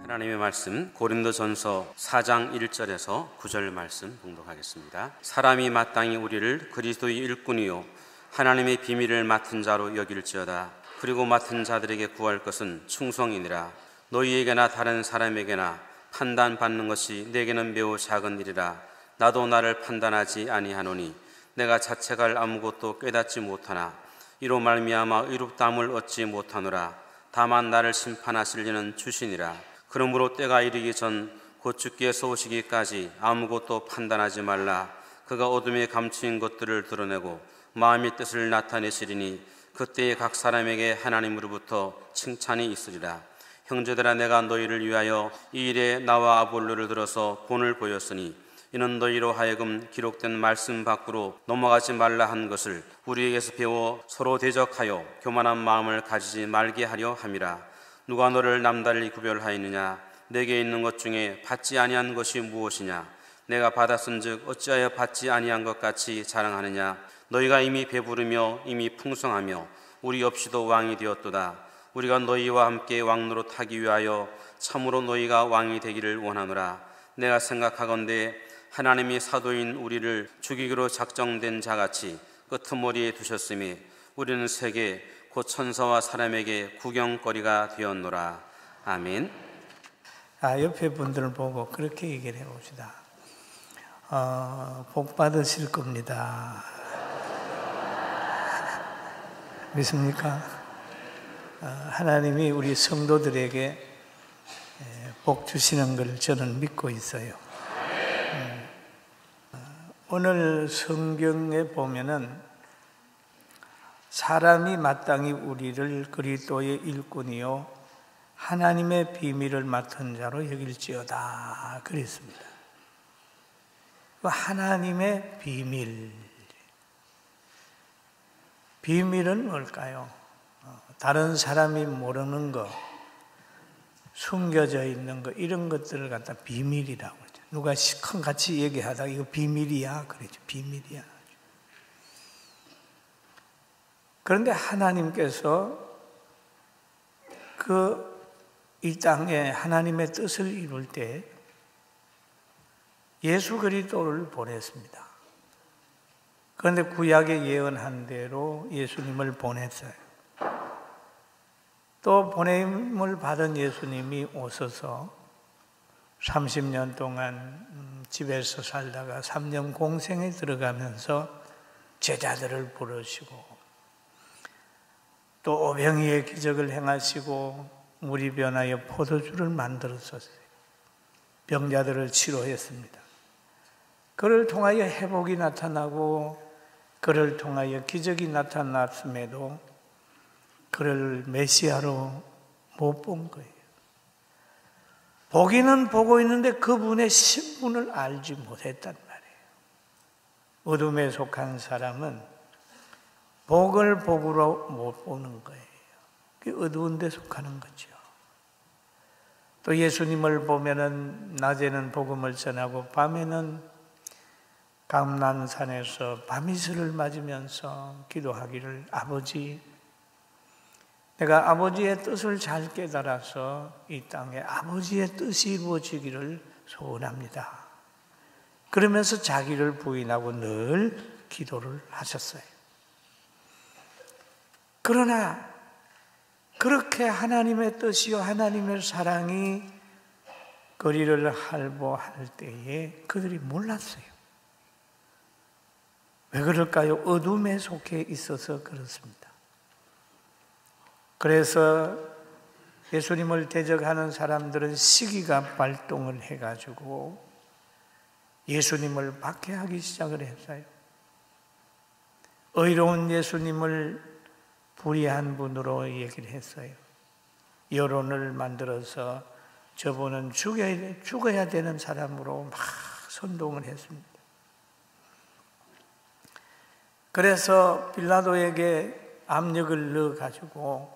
하나님의 말씀 고린도전서 4장 1절에서 9절 말씀 봉독하겠습니다. 사람이 마땅히 우리를 그리스도의 일꾼이요 하나님의 비밀을 맡은 자로 여길지어다. 그리고 맡은 자들에게 구할 것은 충성이니라. 너희에게나 다른 사람에게나 판단받는 것이 내게는 매우 작은 일이라. 나도 나를 판단하지 아니하노니 내가 자책할 아무것도 깨닫지 못하나 이로 말미암아 의롭다함을 얻지 못하노라. 다만 나를 심판하실 이는 주시니라. 그러므로 때가 이르기 전 곧 주께서 오시기까지 아무것도 판단하지 말라. 그가 어둠에 감추인 것들을 드러내고 마음의 뜻을 나타내시리니 그때에 각 사람에게 하나님으로부터 칭찬이 있으리라. 형제들아, 내가 너희를 위하여 이 일에 나와 아볼로를 들어서 본을 보였으니 이는 너희로 하여금 기록된 말씀 밖으로 넘어가지 말라 한 것을 우리에게서 배워 서로 대적하여 교만한 마음을 가지지 말게 하려 함이라. 누가 너를 남달리 구별하였느냐? 내게 있는 것 중에 받지 아니한 것이 무엇이냐? 내가 받았은즉 어찌하여 받지 아니한 것 같이 자랑하느냐? 너희가 이미 배부르며 이미 풍성하며 우리 없이도 왕이 되었도다. 우리가 너희와 함께 왕노릇하기 위하여 참으로 너희가 왕이 되기를 원하노라. 내가 생각하건대 하나님이 사도인 우리를 죽이기로 작정된 자같이 끄트머리에 두셨으니 우리는 세계 곧 천사와 사람에게 구경거리가 되었노라. 아멘. 옆에 분들을 보고 그렇게 얘기를 해봅시다. 복 받으실 겁니다. 믿습니까? 하나님이 우리 성도들에게 복 주시는 걸 저는 믿고 있어요. 오늘 성경에 보면은 사람이 마땅히 우리를 그리스도의 일꾼이요 하나님의 비밀을 맡은 자로 여길지어다 그랬습니다. 하나님의 비밀은 뭘까요? 다른 사람이 모르는 거, 숨겨져 있는 거, 이런 것들을 갖다 비밀이라고 하죠. 누가 시큰 같이 얘기하다가 이거 비밀이야 그러죠. 비밀이야. 그런데 하나님께서 이 땅에 하나님의 뜻을 이룰 때 예수 그리스도를 보냈습니다. 그런데 구약에 예언한 대로 예수님을 보냈어요. 또 보냄을 받은 예수님이 오셔서 30년 동안 집에서 살다가 3년 공생에 들어가면서 제자들을 부르시고 또 오병이의 기적을 행하시고 물이 변하여 포도주를 만들었었어요. 병자들을 치료했습니다. 그를 통하여 회복이 나타나고 그를 통하여 기적이 나타났음에도 그를 메시아로 못 본 거예요. 보기는 보고 있는데 그분의 신분을 알지 못했단 말이에요. 어둠에 속한 사람은 복을 복으로 못 보는 거예요. 그게 어두운 데 속하는 거죠. 또 예수님을 보면은 낮에는 복음을 전하고 밤에는 감람산에서 밤이슬을 맞으면서 기도하기를 아버지, 내가 아버지의 뜻을 잘 깨달아서 이 땅에 아버지의 뜻이 이루어지기를 소원합니다. 그러면서 자기를 부인하고 늘 기도를 하셨어요. 그러나 그렇게 하나님의 뜻이요 하나님의 사랑이 거리를 할보할 때에 그들이 몰랐어요. 왜 그럴까요? 어둠에 속해 있어서 그렇습니다. 그래서 예수님을 대적하는 사람들은 시기가 발동을 해가지고 예수님을 박해하기 시작을 했어요. 의로운 예수님을 불의한 분으로 얘기를 했어요. 여론을 만들어서 저분은 죽어야 되는 사람으로 막 선동을 했습니다. 그래서 빌라도에게 압력을 넣어가지고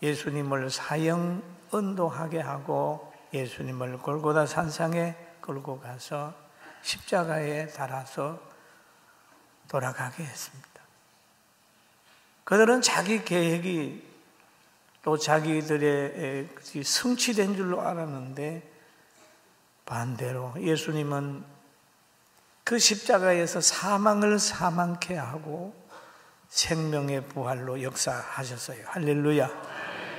예수님을 사형 언도하게 하고 예수님을 골고다 산상에 끌고 가서 십자가에 달아서 돌아가게 했습니다. 그들은 자기 계획이 또 자기들의 성취된 줄로 알았는데 반대로 예수님은 그 십자가에서 사망을 사망케 하고 생명의 부활로 역사하셨어요. 할렐루야.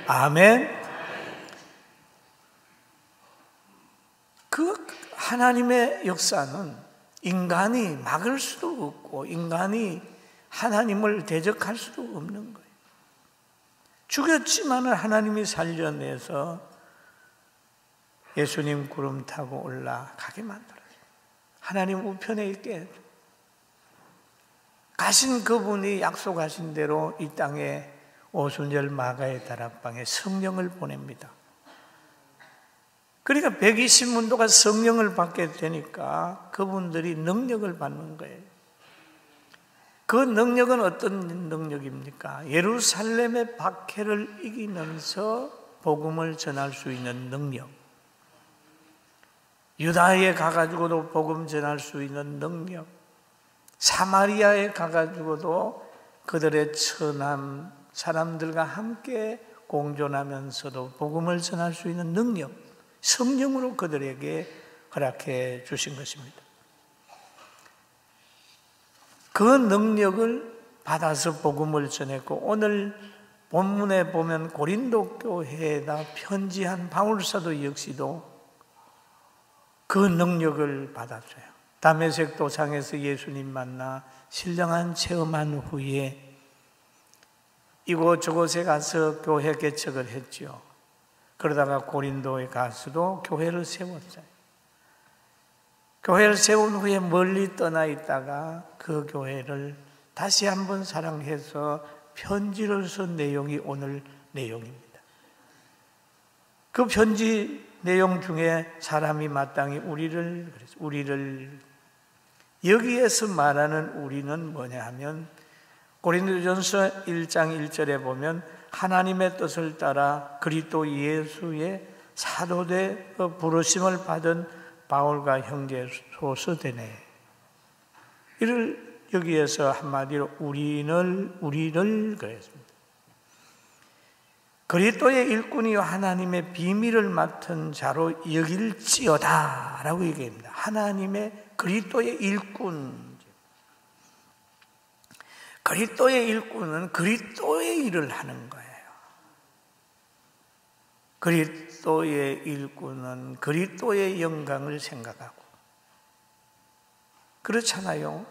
아멘. 그 하나님의 역사는 인간이 막을 수도 없고 인간이 하나님을 대적할 수도 없는 거예요. 죽였지만 하나님이 살려내서 예수님 구름 타고 올라가게 만들어요. 하나님 우편에 있게 가신 그분이 약속하신 대로 이 땅에 오순절 마가의 다락방에 성령을 보냅니다. 그러니까 120문도가 성령을 받게 되니까 그분들이 능력을 받는 거예요. 그 능력은 어떤 능력입니까? 예루살렘의 박해를 이기면서 복음을 전할 수 있는 능력, 유다에 가가지고도 복음 전할 수 있는 능력, 사마리아에 가가지고도 그들의 처남 사람들과 함께 공존하면서도 복음을 전할 수 있는 능력, 성령으로 그들에게 허락해 주신 것입니다. 그 능력을 받아서 복음을 전했고, 오늘 본문에 보면 고린도 교회에다 편지한 바울사도 역시도 그 능력을 받았어요. 다메섹 도상에서 예수님 만나 신령한 체험한 후에 이곳저곳에 가서 교회 개척을 했죠. 그러다가 고린도에 가서도 교회를 세웠어요. 교회를 세운 후에 멀리 떠나 있다가 그 교회를 다시 한번 사랑해서 편지를 쓴 내용이 오늘 내용입니다. 그 편지 내용 중에 사람이 마땅히 우리를 여기에서 말하는 우리는 뭐냐 하면 고린도전서 1장 1절에 보면 하나님의 뜻을 따라 그리스도 예수의 사도되 부르심을 받은 바울과 형제 소서되네. 이를 여기에서 한마디로 우리를 그랬습니다. 그리스도의 일꾼이요 하나님의 비밀을 맡은 자로 여길지어다 라고 얘기합니다. 하나님의 그리스도의 일꾼. 그리스도의 일꾼은 그리스도의 일을 하는 거예요. 그리스도의 일꾼은 그리스도의 영광을 생각하고, 그렇잖아요.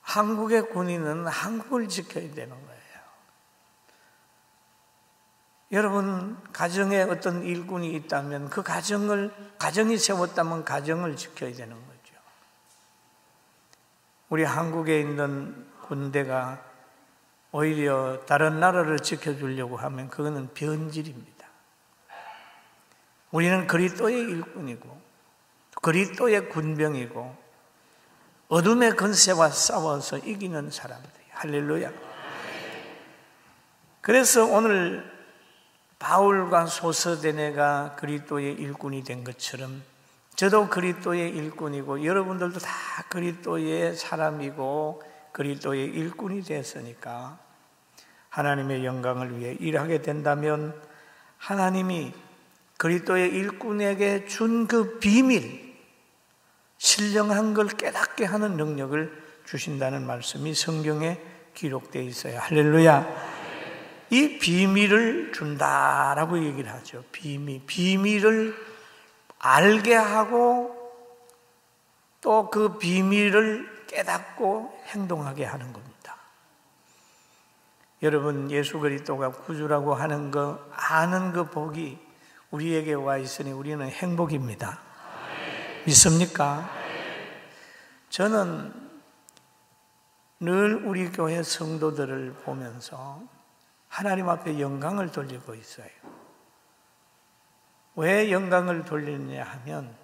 한국의 군인은 한국을 지켜야 되는 거예요. 여러분, 가정에 어떤 일꾼이 있다면 그 가정이 세웠다면 가정을 지켜야 되는 거죠. 우리 한국에 있는 군대가 오히려 다른 나라를 지켜주려고 하면 그거는 변질입니다. 우리는 그리스도의 일꾼이고 그리스도의 군병이고 어둠의 권세와 싸워서 이기는 사람들이에요. 할렐루야. 그래서 오늘 바울과 소서데네가 그리스도의 일꾼이 된 것처럼 저도 그리스도의 일꾼이고 여러분들도 다 그리스도의 사람이고 그리스도의 일꾼이 됐으니까 하나님의 영광을 위해 일하게 된다면 하나님이 그리스도의 일꾼에게 준 그 비밀, 신령한 걸 깨닫게 하는 능력을 주신다는 말씀이 성경에 기록되어 있어요. 할렐루야. 이 비밀을 준다라고 얘기를 하죠. 비밀을 알게 하고 또 그 비밀을 깨닫고 행동하게 하는 겁니다. 여러분, 예수 그리스도가 구주라고 하는 거 아는 그 복이 우리에게 와 있으니 우리는 행복입니다. 믿습니까? 저는 늘 우리 교회 성도들을 보면서 하나님 앞에 영광을 돌리고 있어요. 왜 영광을 돌리느냐 하면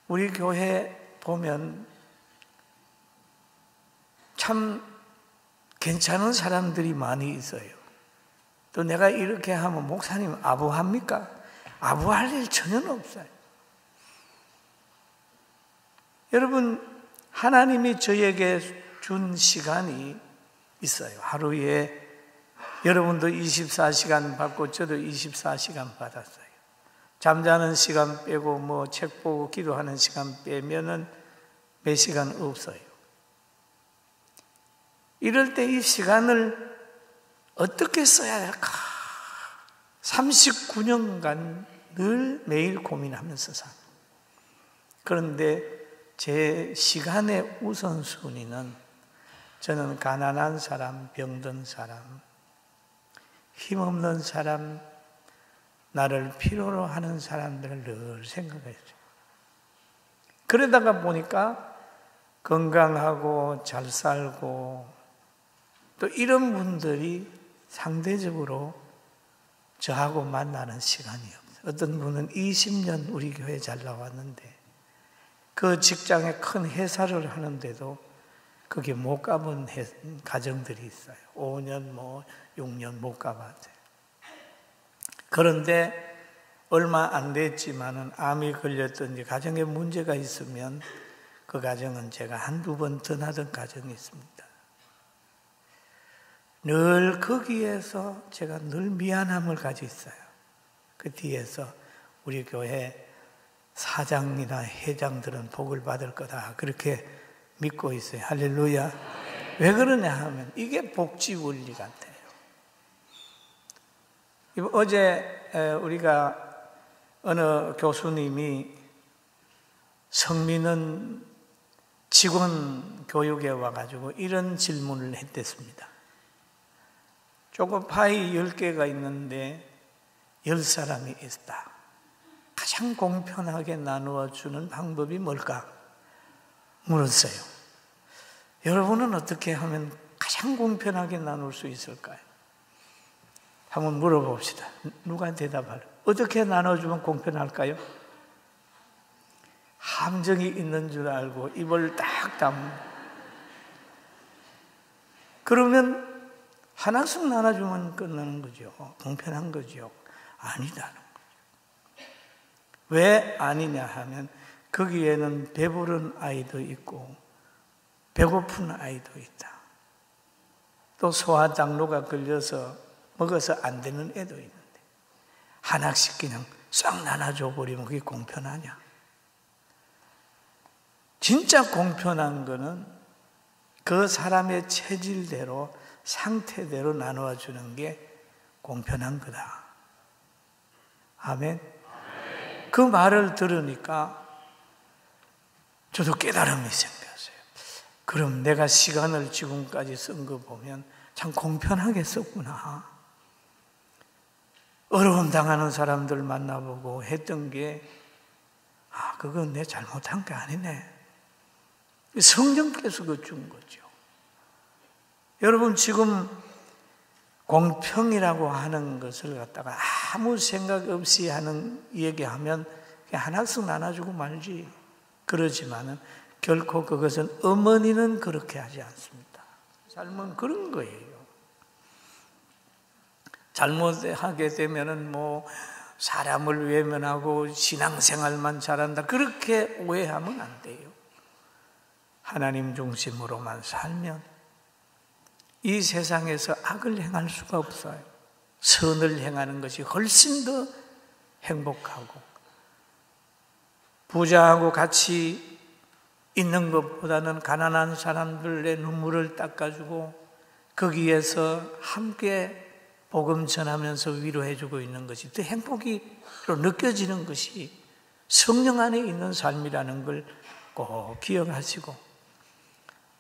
우리 교회 보면 참 괜찮은 사람들이 많이 있어요. 또 내가 이렇게 하면 목사님 아부합니까? 아부할 일 전혀 없어요. 여러분, 하나님이 저에게 준 시간이 있어요. 하루에 여러분도 24시간 받고 저도 24시간 받았어요. 잠자는 시간 빼고 뭐 책 보고 기도하는 시간 빼면은 몇 시간 없어요. 이럴 때 이 시간을 어떻게 써야 할까? 39년간 늘 매일 고민하면서 산. 그런데 제 시간의 우선순위는 저는 가난한 사람, 병든 사람, 힘없는 사람, 나를 필요로 하는 사람들을 늘 생각했어요. 그러다가 보니까 건강하고 잘 살고 또 이런 분들이 상대적으로 저하고 만나는 시간이 없어요. 어떤 분은 20년 우리 교회 잘 나왔는데 그 직장에 큰 회사를 하는데도 그게 못 가본 가정들이 있어요. 5년, 6년 못 가봤어요. 그런데 얼마 안 됐지만은 암이 걸렸든지 가정에 문제가 있으면 그 가정은 제가 한두 번 떠나던 가정이 있습니다. 늘 거기에서 제가 늘 미안함을 가지고 있어요. 그 뒤에서 우리 교회 사장이나 회장들은 복을 받을 거다 그렇게 믿고 있어요. 할렐루야. 왜 그러냐 하면 이게 복지 원리 같아요. 어제 우리가 어느 교수님이 성민은 직원 교육에 와가지고 이런 질문을 했댔습니다. 초코파이 10개가 있는데 10사람이 있다. 가장 공평하게 나누어 주는 방법이 뭘까? 물었어요. 여러분은 어떻게 하면 가장 공평하게 나눌 수 있을까요? 한번 물어봅시다. 누가 대답할까요? 어떻게 나눠주면 공평할까요? 함정이 있는 줄 알고 입을 딱 다문다. 그러면 하나씩 나눠주면 끝나는 거죠. 공평한 거죠. 아니다는 거죠. 왜 아니냐 하면 거기에는 배부른 아이도 있고 배고픈 아이도 있다. 또 소화장로가 걸려서 먹어서 안 되는 애도 있는데 하나씩 그냥 싹 나눠줘 버리면 그게 공평하냐? 진짜 공평한 거는 그 사람의 체질대로 상태대로 나누어 주는 게 공평한 거다. 아멘. 그 말을 들으니까 저도 깨달음이 생겼어요. 그럼 내가 시간을 지금까지 쓴 거 보면 참 공평하게 썼구나. 어려움 당하는 사람들 만나보고 했던 게 그건 내 잘못한 게 아니네. 성령께서 그 준 거죠. 여러분 지금 공평이라고 하는 것을 갖다가 아무 생각 없이 하는 얘기하면 그냥 하나씩 나눠주고 말지. 그러지만은 결코 그것은 어머니는 그렇게 하지 않습니다. 삶은 그런 거예요. 잘못하게 되면은 사람을 외면하고 신앙생활만 잘한다. 그렇게 오해하면 안 돼요. 하나님 중심으로만 살면 이 세상에서 악을 행할 수가 없어요. 선을 행하는 것이 훨씬 더 행복하고 부자하고 같이 있는 것보다는 가난한 사람들의 눈물을 닦아주고 거기에서 함께 복음 전하면서 위로해주고 있는 것이 더 행복이로 느껴지는 것이 성령 안에 있는 삶이라는 걸 꼭 기억하시고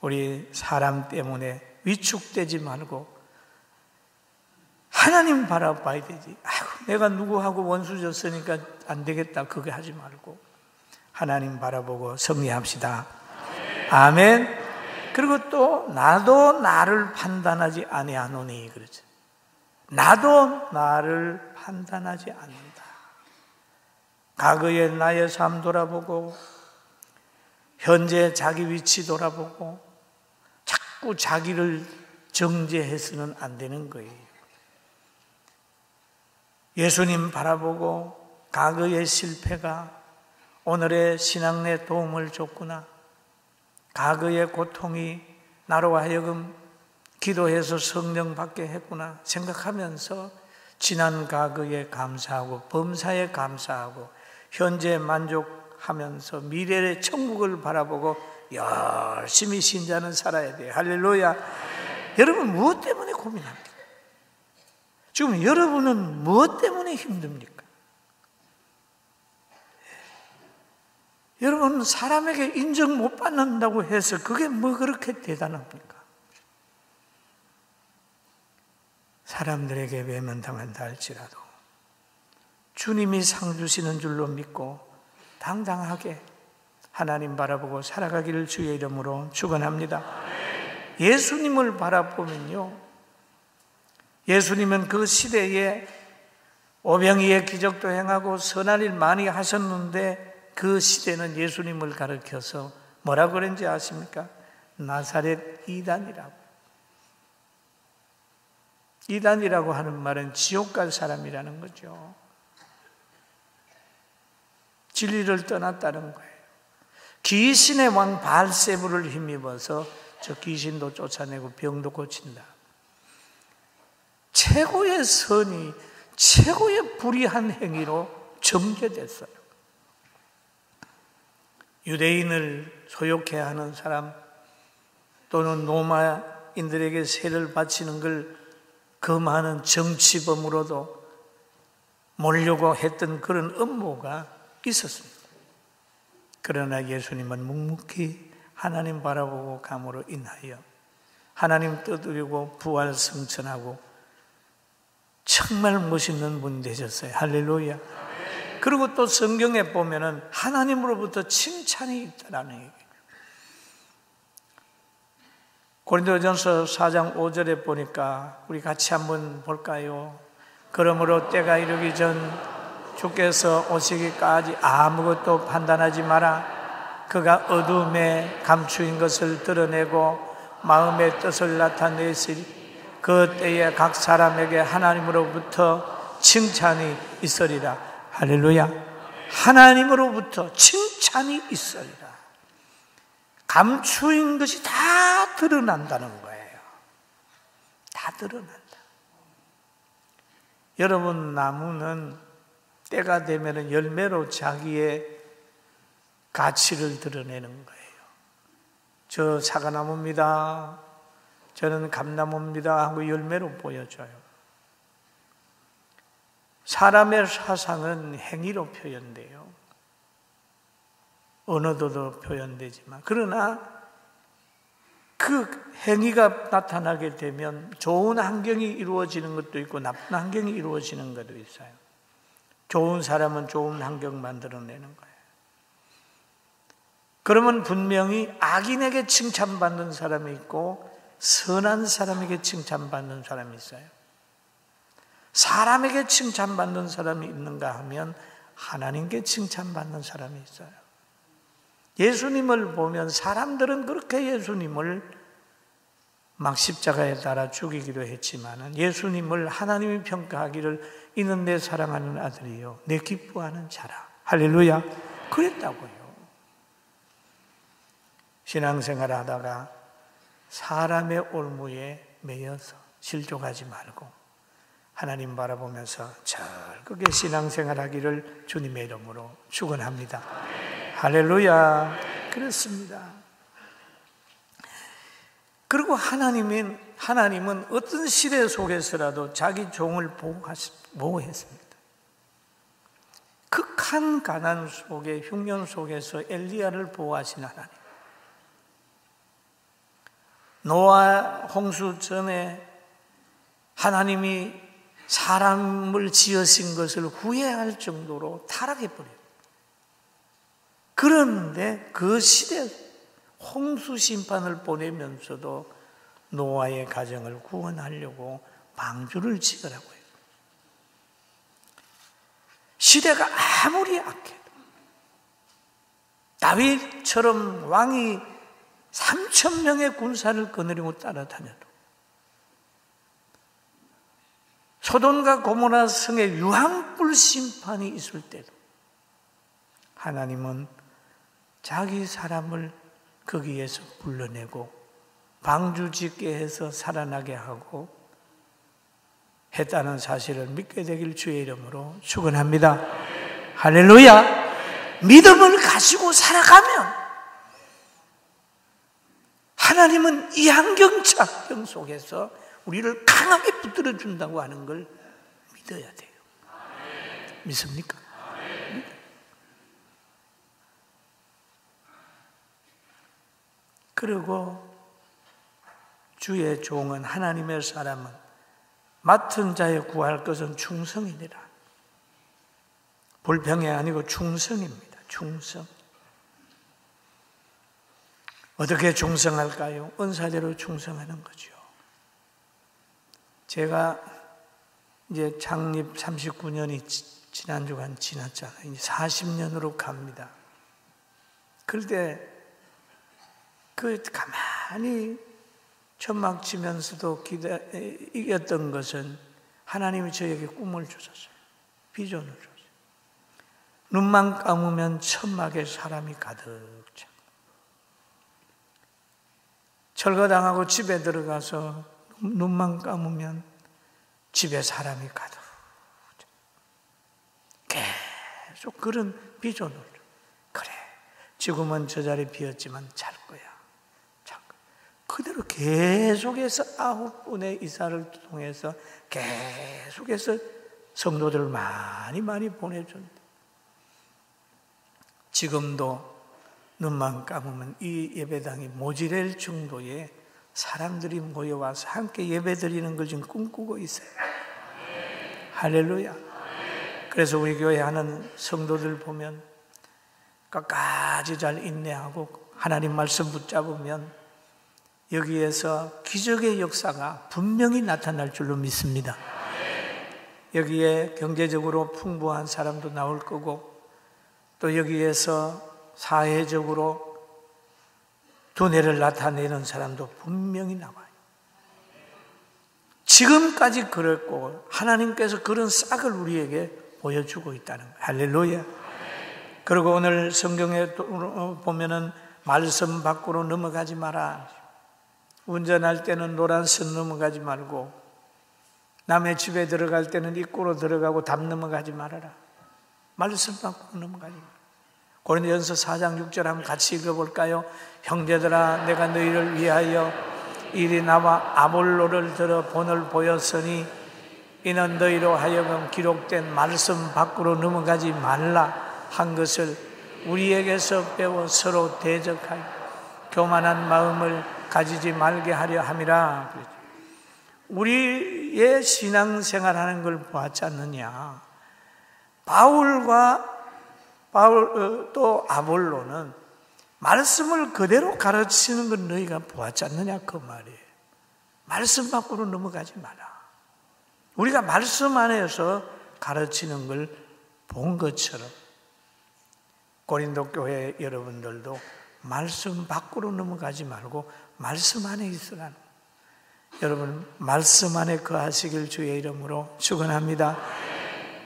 우리 사람 때문에 위축되지 말고 하나님 바라봐야 되지. 내가 누구하고 원수 졌으니까 안 되겠다 그거 하지 말고 하나님 바라보고 승리합시다. 아멘. 그리고 또 나도 나를 판단하지 아니하노니 그러죠. 나도 나를 판단하지 않는다. 과거의 나의 삶 돌아보고 현재 자기 위치 돌아보고 자꾸 자기를 정죄해서는 안 되는 거예요. 예수님 바라보고 과거의 실패가 오늘의 신앙에 도움을 줬구나. 과거의 고통이 나로 하여금 기도해서 성령 받게 했구나 생각하면서 지난 과거에 감사하고 범사에 감사하고 현재 만족하면서 미래의 천국을 바라보고 열심히 신자는 살아야 돼요. 할렐루야. 여러분 무엇 때문에 고민합니까? 지금 여러분은 무엇 때문에 힘듭니까? 여러분 사람에게 인정 못 받는다고 해서 그게 뭐 그렇게 대단합니까? 사람들에게 외면당한다 할지라도 주님이 상 주시는 줄로 믿고 당당하게 하나님 바라보고 살아가기를 주의 이름으로 축원합니다. 예수님을 바라보면요, 예수님은 그 시대에 오병이의 기적도 행하고 선한 일 많이 하셨는데 그 시대는 예수님을 가르쳐서 뭐라고 그런지 아십니까? 나사렛 이단이라고. 이단이라고 하는 말은 지옥 갈 사람이라는 거죠. 진리를 떠났다는 거예요. 귀신의 왕 바알세불을 힘입어서 저 귀신도 쫓아내고 병도 고친다. 최고의 선이 최고의 불의한 행위로 전개됐어요. 유대인을 소욕해 하는 사람 또는 로마인들에게 세를 바치는 걸 금하는 정치범으로도 몰려고 했던 그런 음모가 있었습니다. 그러나 예수님은 묵묵히 하나님 바라보고 감으로 인하여 하나님 떠들이고 부활 승천하고 정말 멋있는 분 되셨어요. 할렐루야. 그리고 또 성경에 보면은 하나님으로부터 칭찬이 있다라는 얘기예요. 고린도전서 4장 5절에 보니까 우리 같이 한번 볼까요? 그러므로 때가 이르기 전 주께서 오시기까지 아무것도 판단하지 마라. 그가 어둠에 감추인 것을 드러내고 마음의 뜻을 나타내시리. 그 때에 각 사람에게 하나님으로부터 칭찬이 있으리라. 할렐루야. 하나님으로부터 칭찬이 있으리라. 감추인 것이 다 드러난다는 거예요. 다 드러난다. 여러분, 나무는 때가 되면 열매로 자기의 가치를 드러내는 거예요. 저 사과나무입니다. 저는 감나무입니다 하고 열매로 보여줘요. 사람의 사상은 행위로 표현돼요. 언어도도 표현되지만, 그러나 그 행위가 나타나게 되면 좋은 환경이 이루어지는 것도 있고 나쁜 환경이 이루어지는 것도 있어요. 좋은 사람은 좋은 환경 만들어내는 거예요. 그러면 분명히 악인에게 칭찬받는 사람이 있고 선한 사람에게 칭찬받는 사람이 있어요. 사람에게 칭찬받는 사람이 있는가 하면 하나님께 칭찬받는 사람이 있어요. 예수님을 보면 사람들은 그렇게 예수님을 막 십자가에 달아 죽이기도 했지만 예수님을 하나님이 평가하기를 이는 내 사랑하는 아들이요 내 기뻐하는 자라. 할렐루야. 그랬다고요. 신앙생활 하다가 사람의 올무에 매여서 실족하지 말고 하나님 바라보면서 즐겁게 신앙생활 하기를 주님의 이름으로 축원합니다. 할렐루야. 그렇습니다. 그리고 하나님은 어떤 시대 속에서라도 자기 종을 보호했습니다. 극한 가난 속에 흉년 속에서 엘리야를 보호하신 하나님. 노아 홍수 전에 하나님이 사람을 지으신 것을 후회할 정도로 타락해버려요. 그런데 그 시대 홍수 심판을 보내면서도 노아의 가정을 구원하려고 방주를 지으라고 해요. 시대가 아무리 악해도 다윗처럼 왕이 3,000명의 군사를 거느리고 따라다녀도 소돔과 고모라 성에 유황불 심판이 있을 때도 하나님은 자기 사람을 거기에서 불러내고 방주 짓게 해서 살아나게 하고 했다는 사실을 믿게 되길 주의 이름으로 축원합니다. 할렐루야. 믿음을 가지고 살아가면 하나님은 이 환경 속에서 우리를 강하게 붙들어 준다고 하는 걸 믿어야 돼요. 믿습니까? 그리고 주의 종은, 하나님의 사람은 맡은 자에 구할 것은 충성이니라. 불평이 아니고 충성입니다. 충성. 어떻게 충성할까요? 은사대로 충성하는 거죠. 제가 이제 창립 39년이 지난주간 지났잖아요. 이제 40년으로 갑니다. 그럴 때 가만히 천막 치면서도 이겼던 것은 하나님이 저에게 꿈을 주셨어요. 비전을 줬어요. 눈만 감으면 천막에 사람이 가득 차. 철거당하고 집에 들어가서 눈만 감으면 집에 사람이 가득 차. 계속 그런 비전을 줘. 그래, 지금은 저 자리 비었지만 잘 거야. 그대로 계속해서 9분의 이사를 통해서 계속해서 성도들을 많이 보내준다. 지금도 눈만 감으면 이 예배당이 모자랄 정도의 사람들이 모여와서 함께 예배드리는 걸 지금 꿈꾸고 있어요. 할렐루야. 그래서 우리 교회 하는 성도들 보면 끝까지 잘 인내하고 하나님 말씀 붙잡으면 여기에서 기적의 역사가 분명히 나타날 줄로 믿습니다. 여기에 경제적으로 풍부한 사람도 나올 거고, 또 여기에서 사회적으로 두뇌를 나타내는 사람도 분명히 나와요. 지금까지 그랬고 하나님께서 그런 싹을 우리에게 보여주고 있다는 거예요. 할렐루야. 그리고 오늘 성경에 보면은 말씀 밖으로 넘어가지 마라. 운전할 때는 노란선 넘어가지 말고, 남의 집에 들어갈 때는 입구로 들어가고 담 넘어가지 말아라. 말씀 밖으로 넘어가지 마라. 고린도전서 4장 6절 한번 같이 읽어볼까요? 형제들아, 내가 너희를 위하여 이리 나와 아볼로를 들어 본을 보였으니 이는 너희로 하여금 기록된 말씀 밖으로 넘어가지 말라 한 것을 우리에게서 배워 서로 대적하여 교만한 마음을 가지지 말게 하려 함이라. 우리의 신앙생활하는 걸 보았지 않느냐. 바울과 또 아볼로는 말씀을 그대로 가르치는 걸 너희가 보았지 않느냐 그 말이에요. 말씀 밖으로 넘어가지 마라. 우리가 말씀 안에서 가르치는 걸 본 것처럼 고린도 교회 여러분들도 말씀 밖으로 넘어가지 말고 말씀 안에 있으라는, 여러분 말씀 안에 거하시길 주의 이름으로 축원합니다.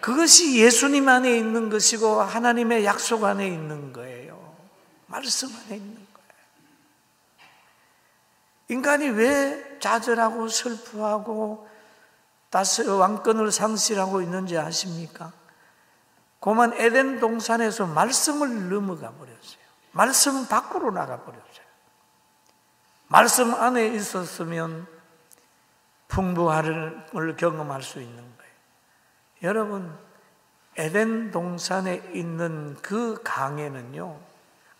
그것이 예수님 안에 있는 것이고 하나님의 약속 안에 있는 거예요. 말씀 안에 있는 거예요. 인간이 왜 좌절하고 슬퍼하고 왕권을 상실하고 있는지 아십니까? 고만 에덴 동산에서 말씀을 넘어가 버렸어요. 말씀 밖으로 나가 버렸어요. 말씀 안에 있었으면 풍부함을 경험할 수 있는 거예요. 여러분, 에덴 동산에 있는 그 강에는요,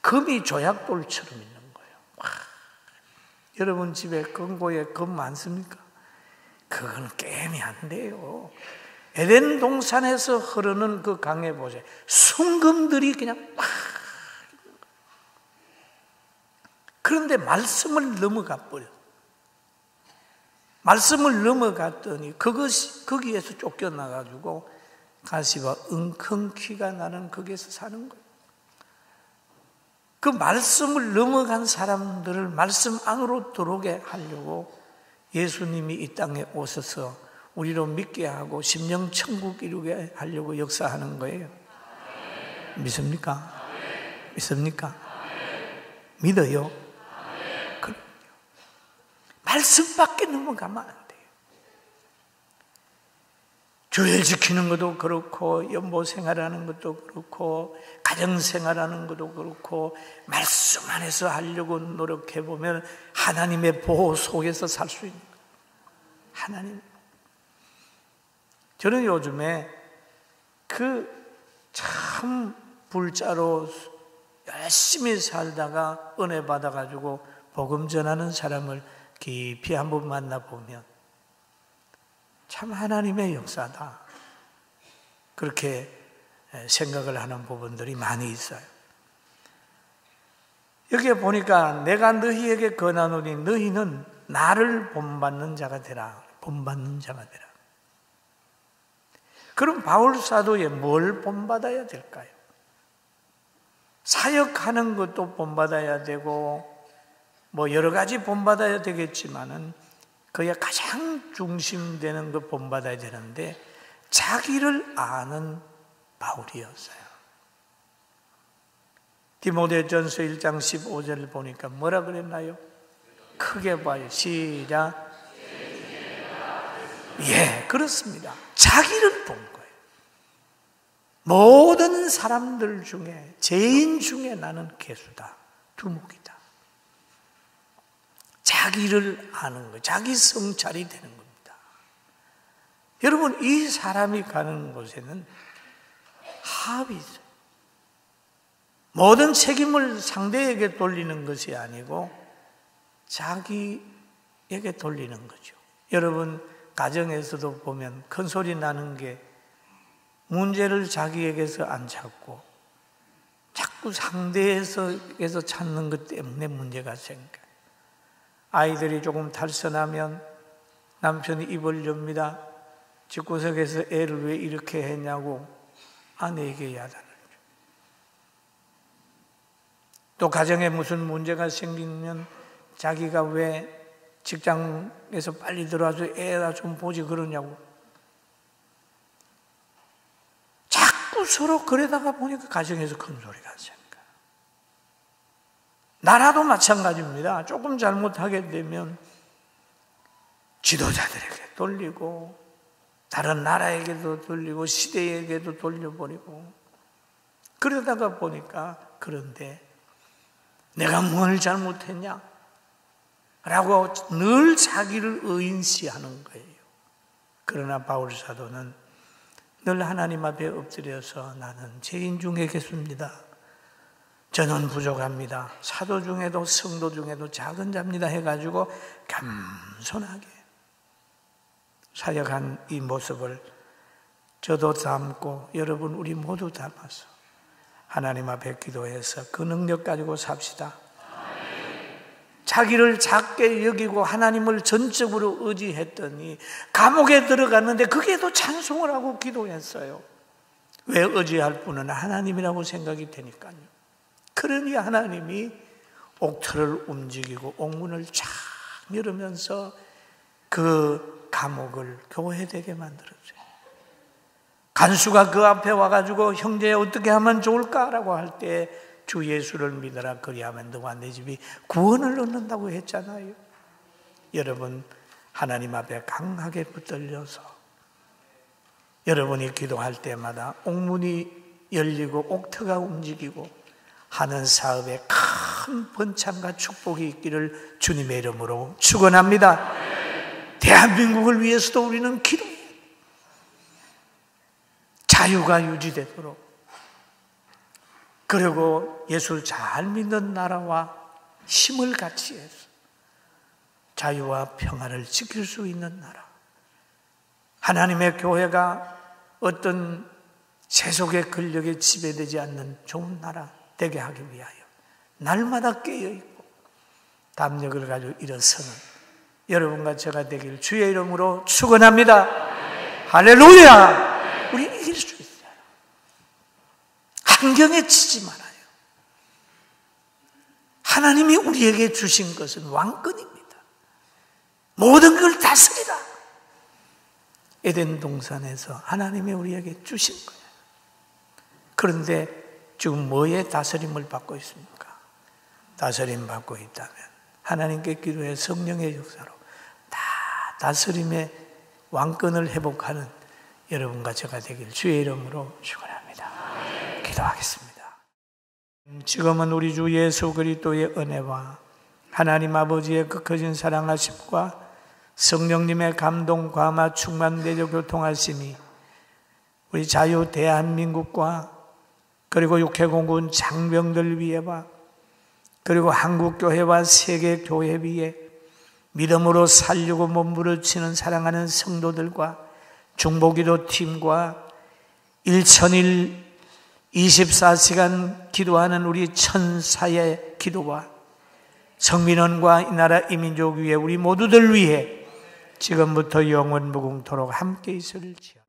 금이 조약돌처럼 있는 거예요. 여러분 집에 금고에 금 많습니까? 그건 게임이 안 돼요. 에덴 동산에서 흐르는 그 강에 보세요. 순금들이 그냥 막. 그런데 말씀을 넘어가 버려. 말씀을 넘어갔더니 거기에서 쫓겨나가지고 가시와 웅컹퀴가 나는 거기에서 사는 거예요. 그 말씀을 넘어간 사람들을 말씀 안으로 들어오게 하려고 예수님이 이 땅에 오셔서 우리로 믿게 하고 심령 천국 이루게 하려고 역사하는 거예요. 믿습니까? 믿습니까? 믿어요? 그럼요. 말씀밖에 넘어가면 안 돼요. 교회 지키는 것도 그렇고, 연보 생활하는 것도 그렇고, 가정 생활하는 것도 그렇고, 말씀 안에서 하려고 노력해보면 하나님의 보호 속에서 살 수 있는 거예요. 하나님. 저는 요즘에 참 불자로 열심히 살다가 은혜 받아가지고 복음 전하는 사람을 깊이 한번 만나보면 참 하나님의 역사다, 그렇게 생각을 하는 부분들이 많이 있어요. 여기에 보니까 내가 너희에게 권하노니 너희는 나를 본받는 자가 되라. 본받는 자가 되라. 그럼 바울 사도에 뭘 본받아야 될까요? 사역하는 것도 본받아야 되고 뭐 여러 가지 본받아야 되겠지만은 그의 가장 중심되는 것 본받아야 되는데 자기를 아는 바울이었어요. 디모데전서 1장 15절을 보니까 뭐라 그랬나요? 크게 봐요. 시작. 예, 그렇습니다. 자기를 본 거예요. 모든 사람들 중에, 죄인 중에 나는 괴수다, 두목이다. 자기를 아는 거예요. 자기 성찰이 되는 겁니다. 여러분, 이 사람이 가는 곳에는 합이 있어요. 모든 책임을 상대에게 돌리는 것이 아니고 자기에게 돌리는 거죠. 여러분, 가정에서도 보면 큰 소리 나는 게 문제를 자기에게서 안 찾고 자꾸 상대에서 찾는 것 때문에 문제가 생겨요. 아이들이 조금 탈선하면 남편이 입을 엽니다. 집구석에서 애를 왜 이렇게 했냐고 아내에게 야단을 줘요. 또 가정에 무슨 문제가 생기면 자기가 왜 직장에서 빨리 들어와서 애나 좀 보지 그러냐고. 자꾸 서로 그러다가 보니까 가정에서 큰 소리가 생겨요. 나라도 마찬가지입니다. 조금 잘못하게 되면 지도자들에게 돌리고 다른 나라에게도 돌리고 시대에게도 돌려버리고 그러다가 보니까 그런데 내가 뭘 잘못했냐? 라고 늘 자기를 의인시하는 거예요. 그러나 바울 사도는 늘 하나님 앞에 엎드려서 나는 죄인 중에 계십니다. 저는 부족합니다. 사도 중에도 성도 중에도 작은 자입니다 해가지고 겸손하게 사역한 이 모습을 저도 담고 여러분 우리 모두 담아서 하나님 앞에 기도해서 그 능력 가지고 삽시다. 자기를 작게 여기고 하나님을 전적으로 의지했더니 감옥에 들어갔는데 그게도 찬송을 하고 기도했어요. 왜 의지할 분은 하나님이라고 생각이 되니까요. 그러니 하나님이 옥터를 움직이고 옥문을 쫙 열으면서 그 감옥을 교회되게 만들었어요. 간수가 그 앞에 와가지고 형제 어떻게 하면 좋을까라고 할 때 주 예수를 믿어라 그리하면 너와 내 집이 구원을 얻는다고 했잖아요. 여러분 하나님 앞에 강하게 붙들려서 여러분이 기도할 때마다 옥문이 열리고 옥터가 움직이고 하는 사업에 큰 번창과 축복이 있기를 주님의 이름으로 축원합니다. 대한민국을 위해서도 우리는 기도해요. 자유가 유지되도록. 그리고 예수를 잘 믿는 나라와 힘을 같이 해서 자유와 평화를 지킬 수 있는 나라. 하나님의 교회가 어떤 세속의 권력에 지배되지 않는 좋은 나라 되게 하기 위하여 날마다 깨어있고 담력을 가지고 일어서는 여러분과 제가 되길 주의 이름으로 축원합니다. 할렐루야! 우리 이길 수 있어요. 환경에 치지 말아요. 하나님이 우리에게 주신 것은 왕권입니다. 모든 걸 다스리라. 에덴 동산에서 하나님이 우리에게 주신 거예요. 그런데 지금 뭐에 다스림을 받고 있습니까? 다스림 받고 있다면 하나님께 기도해 성령의 역사로 다스림의 왕권을 회복하는 여러분과 제가 되길 주의 이름으로 축원합니다. 기도하겠습니다. 지금은 우리 주 예수 그리스도의 은혜와 하나님 아버지의 그 크신 사랑하심과 성령님의 감동, 감화, 충만, 내적 교통하심이 우리 자유 대한민국과 그리고 육해공군 장병들 위에와 그리고 한국교회와 세계교회 위에 믿음으로 살려고 몸부림치는 사랑하는 성도들과 중보기도 팀과 1001 24시간 기도하는 우리 천사의 기도와 성민원과 이 나라 이민족 위에 우리 모두들 위해 지금부터 영원 무궁토록 함께 있을지어다.